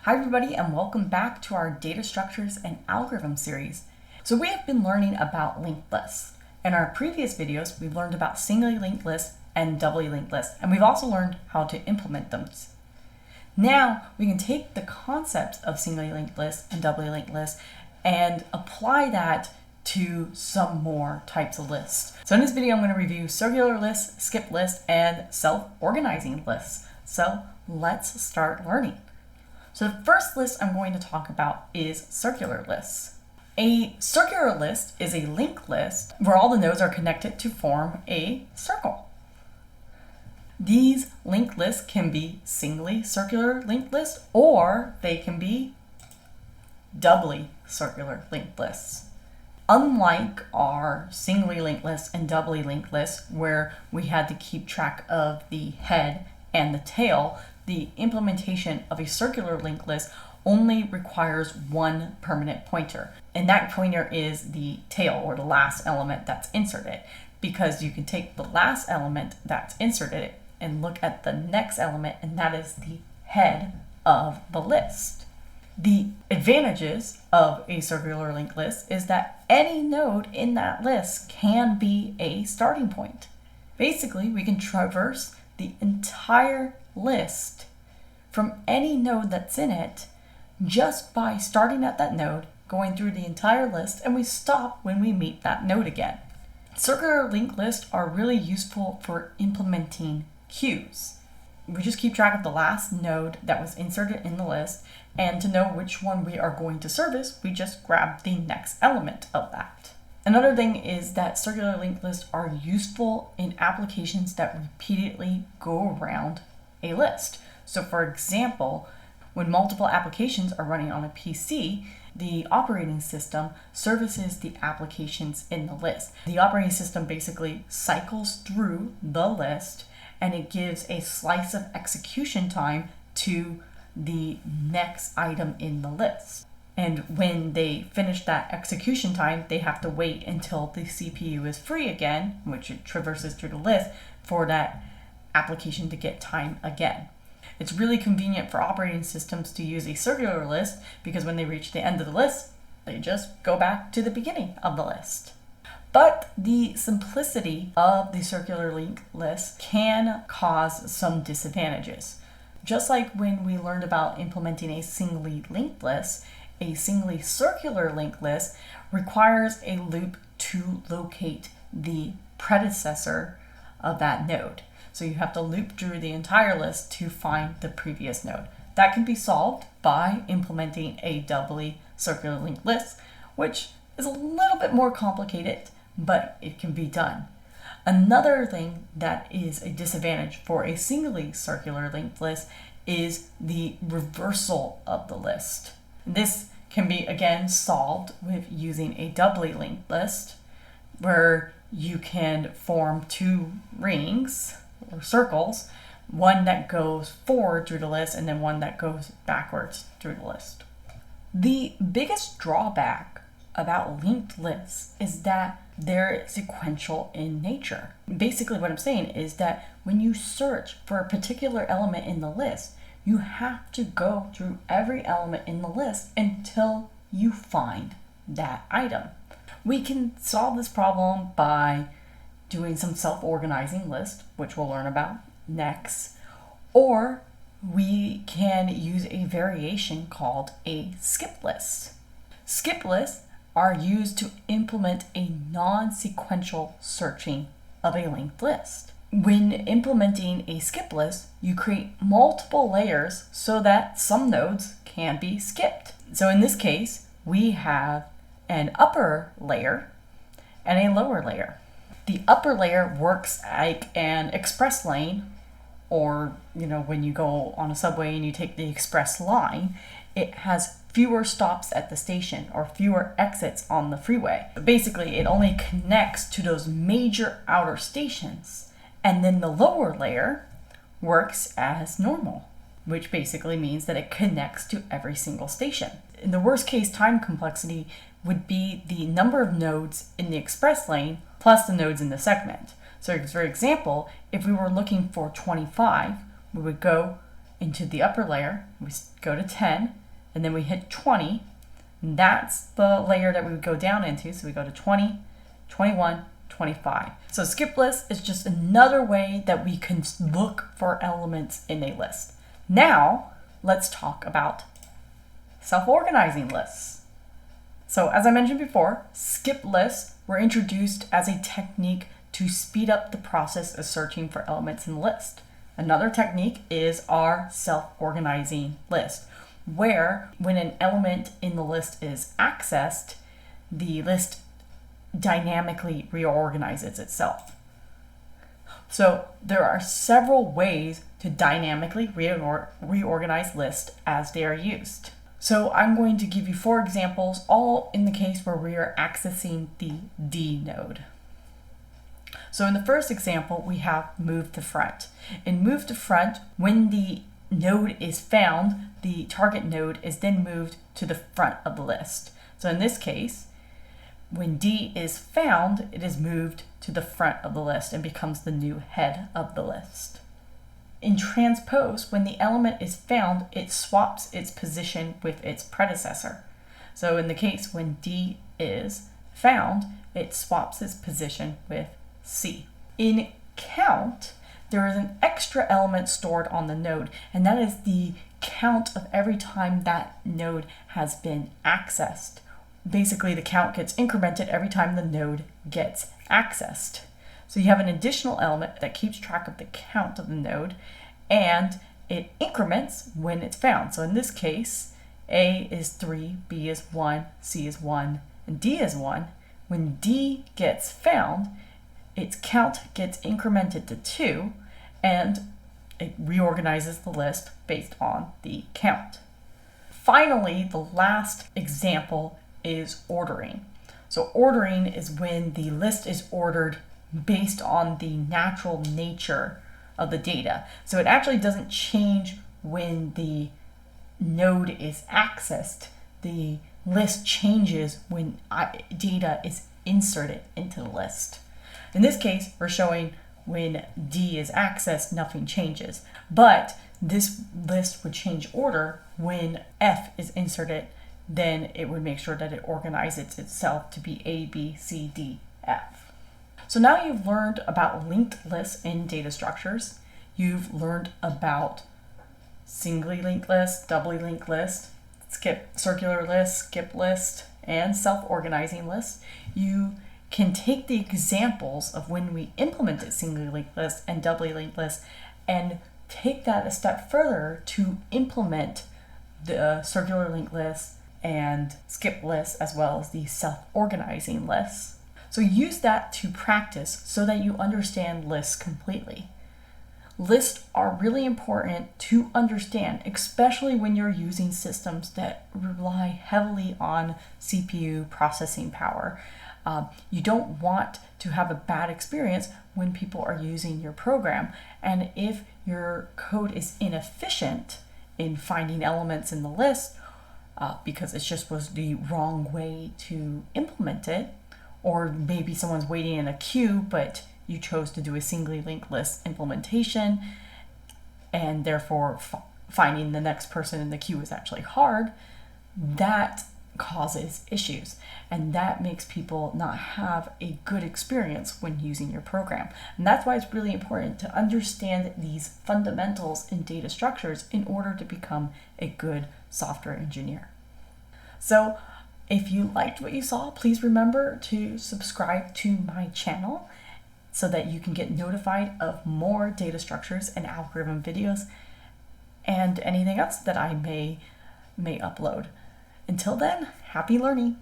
Hi everybody, and welcome back to our data structures and algorithm series. So we have been learning about linked lists. In our previous videos, we've learned about singly linked lists and doubly linked lists, and we've also learned how to implement them. Now we can take the concepts of singly linked lists and doubly linked lists and apply that to some more types of lists. So in this video, I'm going to review circular lists, skip lists, and self-organizing lists. So let's start learning. So the first list I'm going to talk about is circular lists. A circular list is a linked list where all the nodes are connected to form a circle. These linked lists can be singly circular linked lists, or they can be doubly circular linked lists. Unlike our singly linked lists and doubly linked lists, where we had to keep track of the head and the tail, the implementation of a circular linked list only requires one permanent pointer. And that pointer is the tail, or the last element that's inserted, because you can take the last element that's inserted and look at the next element, and that is the head of the list. The advantages of a circular linked list is that any node in that list can be a starting point. Basically, we can traverse the entire list from any node that's in it just by starting at that node, going through the entire list, and we stop when we meet that node again. Circular linked lists are really useful for implementing queues. We just keep track of the last node that was inserted in the list, and to know which one we are going to service, we just grab the next element of that. Another thing is that circular linked lists are useful in applications that repeatedly go around a list. So for example, when multiple applications are running on a PC, the operating system services the applications in the list. The operating system basically cycles through the list, and it gives a slice of execution time to the next item in the list. And when they finish that execution time, they have to wait until the CPU is free again, which it traverses through the list, for that application to get time again. It's really convenient for operating systems to use a circular list, because when they reach the end of the list, they just go back to the beginning of the list. But the simplicity of the circular linked list can cause some disadvantages. Just like when we learned about implementing a singly linked list, a singly circular linked list requires a loop to locate the predecessor of that node. So you have to loop through the entire list to find the previous node. That can be solved by implementing a doubly circular linked list, which is a little bit more complicated, but it can be done. Another thing that is a disadvantage for a singly circular linked list is the reversal of the list. This can be again solved with using a doubly linked list, where you can form two rings or circles, one that goes forward through the list and then one that goes backwards through the list. The biggest drawback about linked lists is that they're sequential in nature. Basically what I'm saying is that when you search for a particular element in the list, you have to go through every element in the list until you find that item. We can solve this problem by doing some self-organizing list, which we'll learn about next, or we can use a variation called a skip list. Skip lists are used to implement a non-sequential searching of a linked list. When implementing a skip list, you create multiple layers so that some nodes can be skipped. So in this case, we have an upper layer and a lower layer. The upper layer works like an express lane, or when you go on a subway and you take the express line, it has fewer stops at the station or fewer exits on the freeway. But basically, it only connects to those major outer stations. And then the lower layer works as normal, which basically means that it connects to every single station. In the worst case time complexity would be the number of nodes in the express lane plus the nodes in the segment. So for example, if we were looking for 25, we would go into the upper layer, we go to 10, and then we hit 20. And that's the layer that we would go down into. So we go to 20, 21, 25. So skip list is just another way that we can look for elements in a list. Now, let's talk about self-organizing lists. So as I mentioned before, skip lists were introduced as a technique to speed up the process of searching for elements in the list. Another technique is our self-organizing list, where when an element in the list is accessed, the list dynamically reorganizes itself. So there are several ways to dynamically reorganize lists as they are used. So I'm going to give you 4 examples, all in the case where we are accessing the D node. So in the first example, we have move to front. In move to front, when the node is found, the target node is then moved to the front of the list. So in this case, when D is found, it is moved to the front of the list and becomes the new head of the list. In transpose, when the element is found, it swaps its position with its predecessor. So in the case when D is found, it swaps its position with C. In count, there is an extra element stored on the node, and that is the count of every time that node has been accessed. Basically, the count gets incremented every time the node gets accessed. So you have an additional element that keeps track of the count of the node, and it increments when it's found. So in this case, A is 3, B is 1, C is 1, and D is 1. When D gets found, its count gets incremented to 2, and it reorganizes the list based on the count. Finally, the last example is ordering. So ordering is when the list is ordered based on the natural nature of the data. So it actually doesn't change when the node is accessed. The list changes when data is inserted into the list. In this case, we're showing when D is accessed, nothing changes. But this list would change order when F is inserted. Then it would make sure that it organizes itself to be A, B, C, D, F. So now you've learned about linked lists in data structures. You've learned about singly linked lists, doubly linked lists, circular lists, skip list, and self-organizing lists. You can take the examples of when we implemented singly linked lists and doubly linked lists and take that a step further to implement the circular linked lists and skip lists, as well as the self-organizing lists. So use that to practice so that you understand lists completely. Lists are really important to understand, especially when you're using systems that rely heavily on CPU processing power. You don't want to have a bad experience when people are using your program. And if your code is inefficient in finding elements in the list, because it just was the wrong way to implement it, or maybe someone's waiting in a queue, but you chose to do a singly linked list implementation, and therefore finding the next person in the queue is actually hard, that causes issues. And that makes people not have a good experience when using your program. And that's why it's really important to understand these fundamentals in data structures in order to become a good software engineer. So if you liked what you saw, please remember to subscribe to my channel so that you can get notified of more data structures and algorithm videos and anything else that I may upload. Until then, happy learning.